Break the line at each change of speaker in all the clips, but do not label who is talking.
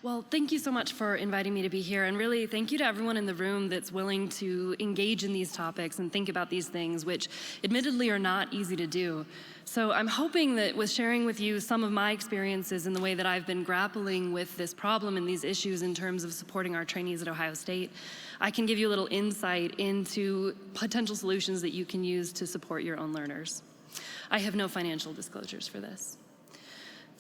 Well, thank you so much for inviting me to be here, and really thank you to everyone in the room that's willing to engage in these topics and think about these things, which admittedly are not easy to do. So I'm hoping that with sharing with you some of my experiences in the way that I've been grappling with this problem and these issues in terms of supporting our trainees at Ohio State, I can give you a little insight into potential solutions that you can use to support your own learners. I have no financial disclosures for this.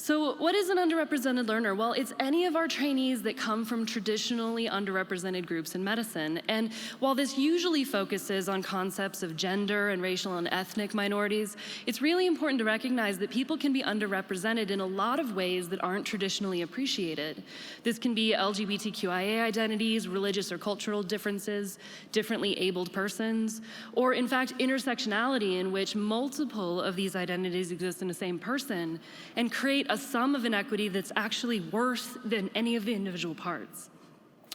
So what is an underrepresented learner? Well, it's any of our trainees that come from traditionally underrepresented groups in medicine. And while this usually focuses on concepts of gender and racial and ethnic minorities, it's really important to recognize that people can be underrepresented in a lot of ways that aren't traditionally appreciated. This can be LGBTQIA identities, religious or cultural differences, differently abled persons, or in fact, intersectionality in which multiple of these identities exist in the same person and create a sum of inequity that's actually worse than any of the individual parts.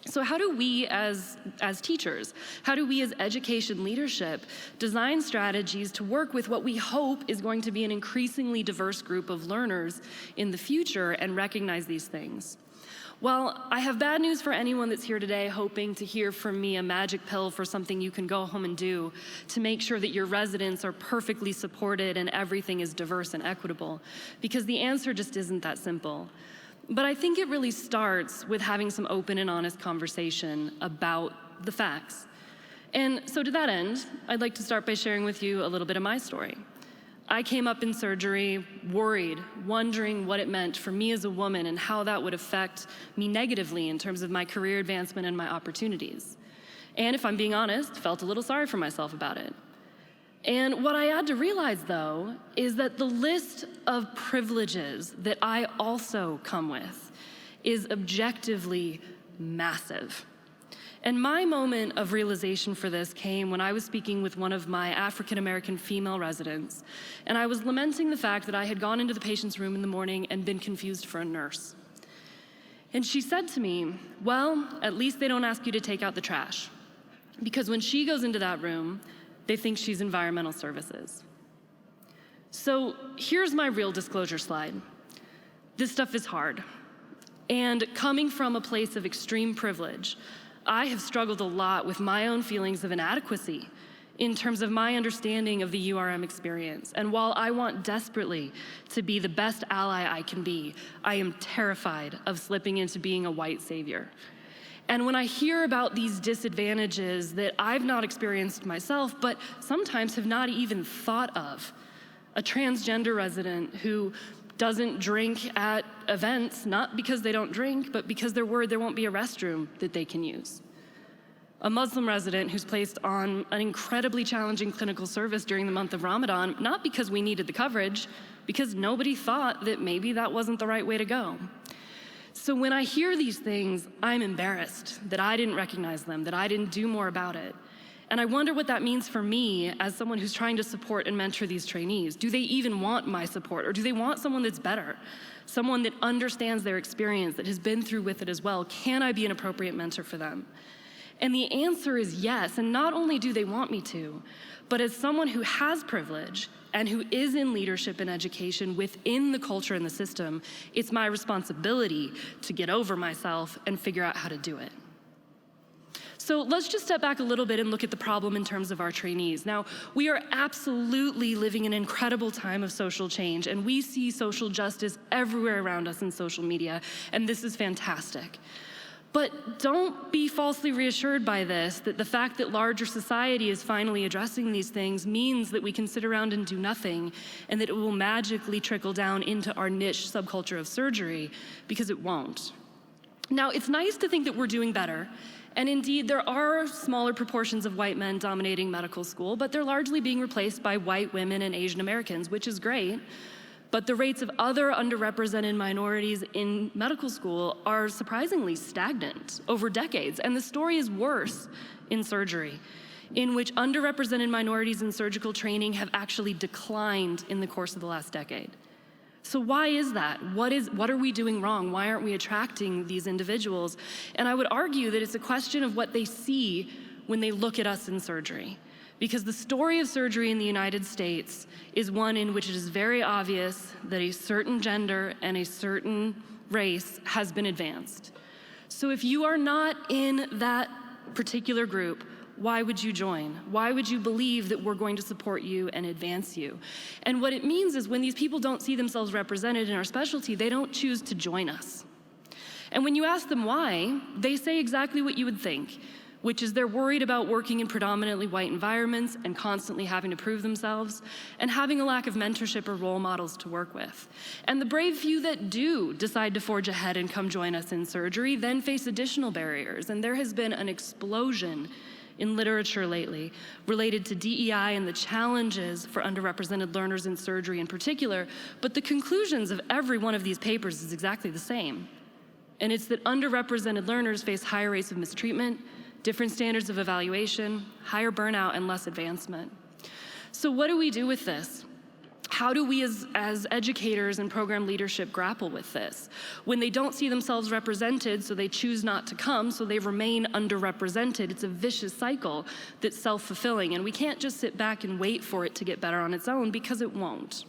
So how do we as teachers, how do we as education leadership design strategies to work with what we hope is going to be an increasingly diverse group of learners in the future and recognize these things? Well, I have bad news for anyone that's here today hoping to hear from me a magic pill for something you can go home and do to make sure that your residents are perfectly supported and everything is diverse and equitable, because the answer just isn't that simple. But I think it really starts with having some open and honest conversation about the facts. And so to that end, I'd like to start by sharing with you a little bit of my story. I came up in surgery worried, wondering what it meant for me as a woman and how that would affect me negatively in terms of my career advancement and my opportunities. And if I'm being honest, felt a little sorry for myself about it. And what I had to realize, though, is that the list of privileges that I also come with is objectively massive. And my moment of realization for this came when I was speaking with one of my African-American female residents, and I was lamenting the fact that I had gone into the patient's room in the morning and been confused for a nurse. And she said to me, well, at least they don't ask you to take out the trash, because when she goes into that room, they think she's environmental services. So here's my real disclosure slide. This stuff is hard. And coming from a place of extreme privilege, I have struggled a lot with my own feelings of inadequacy in terms of my understanding of the URM experience. And while I want desperately to be the best ally I can be, I am terrified of slipping into being a white savior. And when I hear about these disadvantages that I've not experienced myself, but sometimes have not even thought of, a transgender resident who doesn't drink at events, not because they don't drink, but because they're worried there won't be a restroom that they can use. A Muslim resident who's placed on an incredibly challenging clinical service during the month of Ramadan, not because we needed the coverage, because nobody thought that maybe that wasn't the right way to go. So when I hear these things, I'm embarrassed that I didn't recognize them, that I didn't do more about it. And I wonder what that means for me as someone who's trying to support and mentor these trainees. Do they even want my support, or do they want someone that's better? Someone that understands their experience, that has been through with it as well? Can I be an appropriate mentor for them? And the answer is yes, and not only do they want me to, but as someone who has privilege and who is in leadership and education within the culture and the system, it's my responsibility to get over myself and figure out how to do it. So let's just step back a little bit and look at the problem in terms of our trainees. Now, we are absolutely living an incredible time of social change, and we see social justice everywhere around us in social media, and this is fantastic. But don't be falsely reassured by this, that the fact that larger society is finally addressing these things means that we can sit around and do nothing, and that it will magically trickle down into our niche subculture of surgery, because it won't. Now, it's nice to think that we're doing better. And indeed, there are smaller proportions of white men dominating medical school, but they're largely being replaced by white women and Asian Americans, which is great. But the rates of other underrepresented minorities in medical school are surprisingly stagnant over decades. And the story is worse in surgery, in which underrepresented minorities in surgical training have actually declined in the course of the last decade. So why is that? What are we doing wrong? Why aren't we attracting these individuals? And I would argue that it's a question of what they see when they look at us in surgery. Because the story of surgery in the United States is one in which it is very obvious that a certain gender and a certain race has been advanced. So if you are not in that particular group, why would you join? Why would you believe that we're going to support you and advance you? And what it means is when these people don't see themselves represented in our specialty, they don't choose to join us. And when you ask them why, they say exactly what you would think, which is they're worried about working in predominantly white environments and constantly having to prove themselves and having a lack of mentorship or role models to work with. And the brave few that do decide to forge ahead and come join us in surgery then face additional barriers. And there has been an explosion in literature lately related to DEI and the challenges for underrepresented learners in surgery in particular, but the conclusions of every one of these papers is exactly the same. And it's that underrepresented learners face higher rates of mistreatment, different standards of evaluation, higher burnout, and less advancement. So what do we do with this? How do we as educators and program leadership grapple with this? When they don't see themselves represented, so they choose not to come, so they remain underrepresented, it's a vicious cycle that's self-fulfilling, and we can't just sit back and wait for it to get better on its own, because it won't.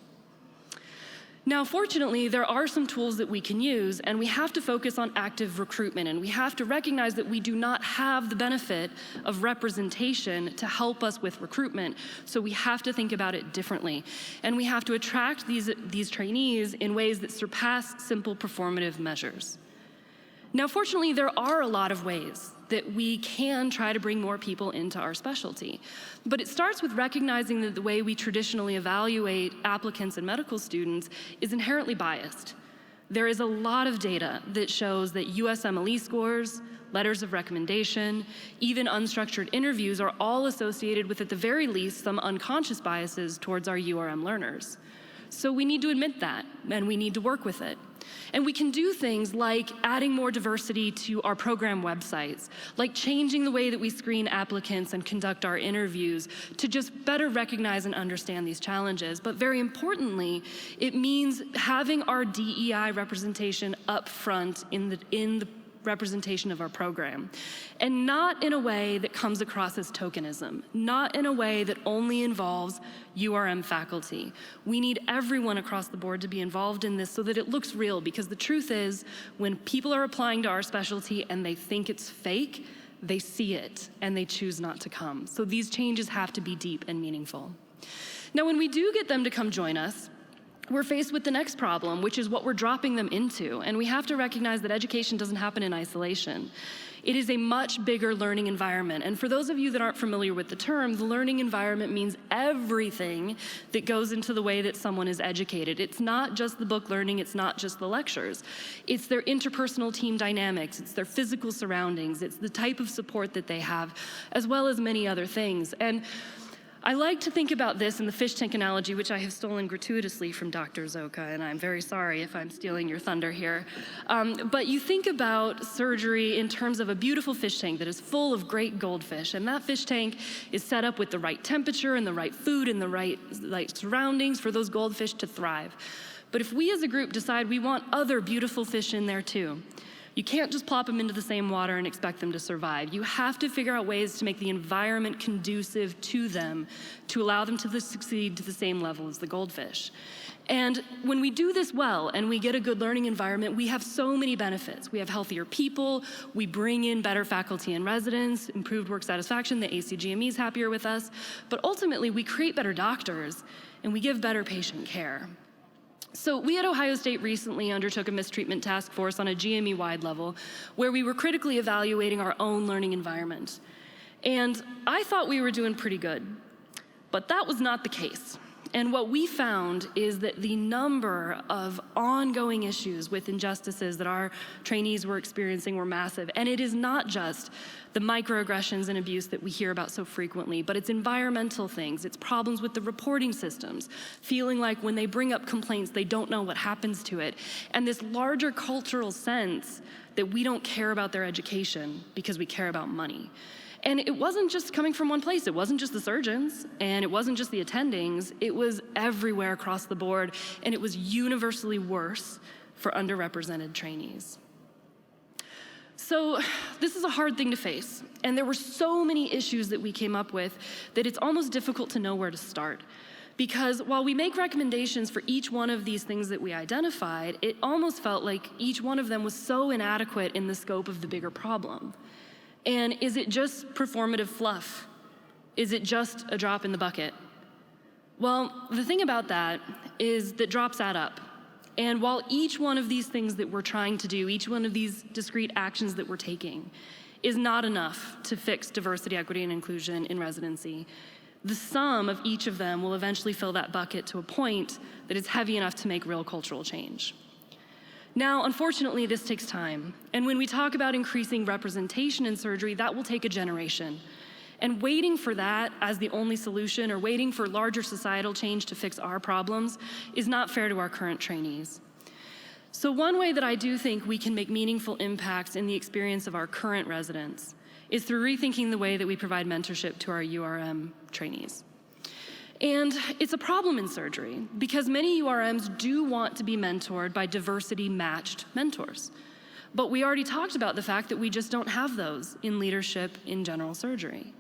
Now, fortunately, there are some tools that we can use, and we have to focus on active recruitment, and we have to recognize that we do not have the benefit of representation to help us with recruitment, so we have to think about it differently. And we have to attract these trainees in ways that surpass simple performative measures. Now, fortunately, there are a lot of ways that we can try to bring more people into our specialty. But it starts with recognizing that the way we traditionally evaluate applicants and medical students is inherently biased. There is a lot of data that shows that USMLE scores, letters of recommendation, even unstructured interviews are all associated with, at the very least, some unconscious biases towards our URM learners. So we need to admit that, and we need to work with it. And we can do things like adding more diversity to our program websites, like changing the way that we screen applicants and conduct our interviews to just better recognize and understand these challenges. But very importantly, it means having our DEI representation up front in the representation of our program, and not in a way that comes across as tokenism, not in a way that only involves URM faculty. We need everyone across the board to be involved in this so that it looks real, because the truth is, when people are applying to our specialty and they think it's fake, they see it and they choose not to come. So these changes have to be deep and meaningful. Now, when we do get them to come join us, we're faced with the next problem, which is what we're dropping them into. And we have to recognize that education doesn't happen in isolation. It is a much bigger learning environment. And for those of you that aren't familiar with the term, the learning environment means everything that goes into the way that someone is educated. It's not just the book learning, it's not just the lectures. It's their interpersonal team dynamics, it's their physical surroundings, it's the type of support that they have, as well as many other things. And I like to think about this in the fish tank analogy, which I have stolen gratuitously from Dr. Zoka, and I'm very sorry if I'm stealing your thunder here. But you think about surgery in terms of a beautiful fish tank that is full of great goldfish, and that fish tank is set up with the right temperature and the right food and the right surroundings for those goldfish to thrive. But if we as a group decide we want other beautiful fish in there too, you can't just plop them into the same water and expect them to survive. You have to figure out ways to make the environment conducive to them to allow them to succeed to the same level as the goldfish. And when we do this well and we get a good learning environment, we have so many benefits. We have healthier people, we bring in better faculty and residents, improved work satisfaction, the ACGME is happier with us, but ultimately we create better doctors and we give better patient care. So we at Ohio State recently undertook a mistreatment task force on a GME-wide level where we were critically evaluating our own learning environment. And I thought we were doing pretty good, but that was not the case. And what we found is that the number of ongoing issues with injustices that our trainees were experiencing were massive. And it is not just the microaggressions and abuse that we hear about so frequently, but it's environmental things, it's problems with the reporting systems, feeling like when they bring up complaints, they don't know what happens to it, and this larger cultural sense that we don't care about their education because we care about money. And it wasn't just coming from one place. It wasn't just the surgeons, and it wasn't just the attendings. It was everywhere across the board, and it was universally worse for underrepresented trainees. So this is a hard thing to face, and there were so many issues that we came up with that it's almost difficult to know where to start. Because while we make recommendations for each one of these things that we identified, it almost felt like each one of them was so inadequate in the scope of the bigger problem. And is it just performative fluff? Is it just a drop in the bucket? Well, the thing about that is that drops add up. And while each one of these things that we're trying to do, each one of these discrete actions that we're taking, is not enough to fix diversity, equity, and inclusion in residency, the sum of each of them will eventually fill that bucket to a point that is heavy enough to make real cultural change. Now, unfortunately, this takes time. And when we talk about increasing representation in surgery, that will take a generation. And waiting for that as the only solution, or waiting for larger societal change to fix our problems, is not fair to our current trainees. So one way that I do think we can make meaningful impacts in the experience of our current residents is through rethinking the way that we provide mentorship to our URM trainees. And it's a problem in surgery because many URMs do want to be mentored by diversity-matched mentors. But we already talked about the fact that we just don't have those in leadership in general surgery.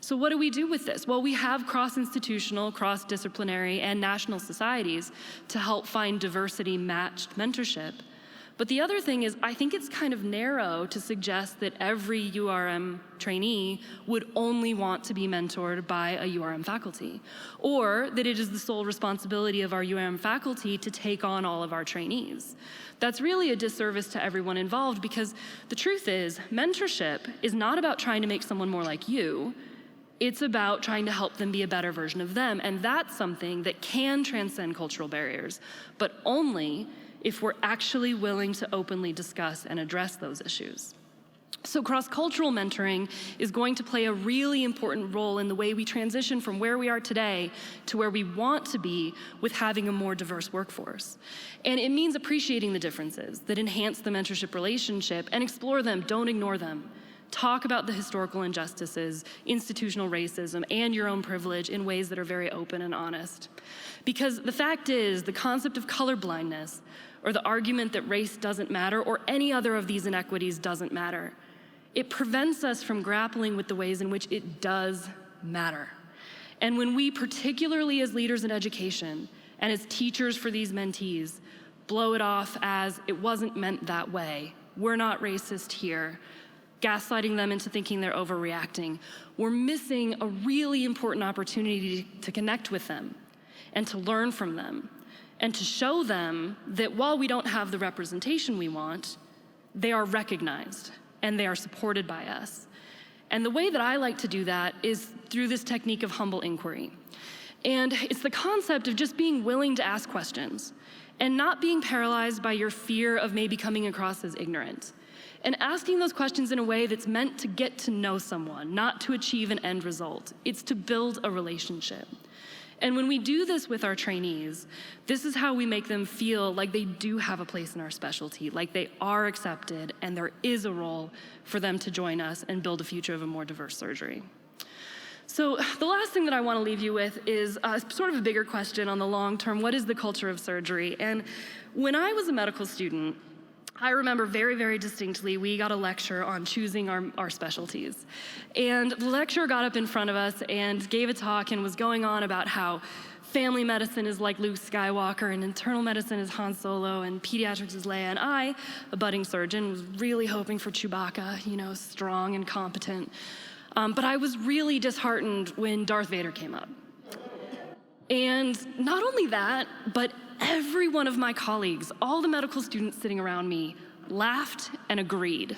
So what do we do with this? Well, we have cross-institutional, cross-disciplinary, and national societies to help find diversity-matched mentorship. But the other thing is, I think it's kind of narrow to suggest that every URM trainee would only want to be mentored by a URM faculty, or that it is the sole responsibility of our URM faculty to take on all of our trainees. That's really a disservice to everyone involved, because the truth is, mentorship is not about trying to make someone more like you. It's about trying to help them be a better version of them, and that's something that can transcend cultural barriers, but only if we're actually willing to openly discuss and address those issues. So cross-cultural mentoring is going to play a really important role in the way we transition from where we are today to where we want to be with having a more diverse workforce. And it means appreciating the differences that enhance the mentorship relationship and explore them, don't ignore them. Talk about the historical injustices, institutional racism, and your own privilege in ways that are very open and honest. Because the fact is, the concept of colorblindness, or the argument that race doesn't matter, or any other of these inequities doesn't matter, it prevents us from grappling with the ways in which it does matter. And when we, particularly as leaders in education, and as teachers for these mentees, blow it off as it wasn't meant that way, we're not racist here, gaslighting them into thinking they're overreacting, we're missing a really important opportunity to connect with them and to learn from them and to show them that while we don't have the representation we want, they are recognized and they are supported by us. And the way that I like to do that is through this technique of humble inquiry. And it's the concept of just being willing to ask questions and not being paralyzed by your fear of maybe coming across as ignorant. And asking those questions in a way that's meant to get to know someone, not to achieve an end result. It's to build a relationship. And when we do this with our trainees, this is how we make them feel like they do have a place in our specialty, like they are accepted, and there is a role for them to join us and build a future of a more diverse surgery. So the last thing that I want to leave you with is sort of a bigger question on the long term. What is the culture of surgery? And when I was a medical student, I remember very, very distinctly, we got a lecture on choosing our specialties. And the lecturer got up in front of us and gave a talk and was going on about how family medicine is like Luke Skywalker and internal medicine is Han Solo and pediatrics is Leia. And I, a budding surgeon, was really hoping for Chewbacca, strong and competent. But I was really disheartened when Darth Vader came up. And not only that, but every one of my colleagues, all the medical students sitting around me, laughed and agreed.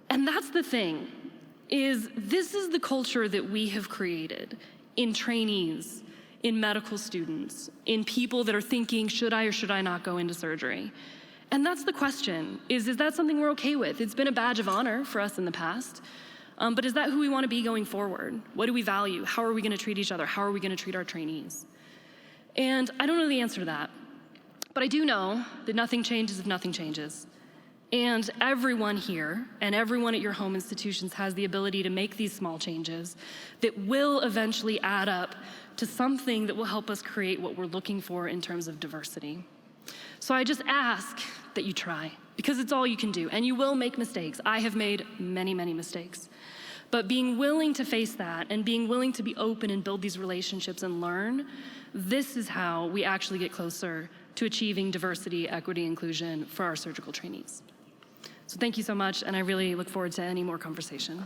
And that's the thing, this is the culture that we have created in trainees, in medical students, in people that are thinking, should I or should I not go into surgery? And that's the question, is that something we're okay with? It's been a badge of honor for us in the past. But is that who we want to be going forward? What do we value? How are we going to treat each other? How are we going to treat our trainees? And I don't know the answer to that, but I do know that nothing changes if nothing changes. And everyone here and everyone at your home institutions has the ability to make these small changes that will eventually add up to something that will help us create what we're looking for in terms of diversity. So I just ask that you try, because it's all you can do, and you will make mistakes. I have made many, many mistakes. But being willing to face that and being willing to be open and build these relationships and learn, this is how we actually get closer to achieving diversity, equity, inclusion for our surgical trainees. So thank you so much, and I really look forward to any more conversation.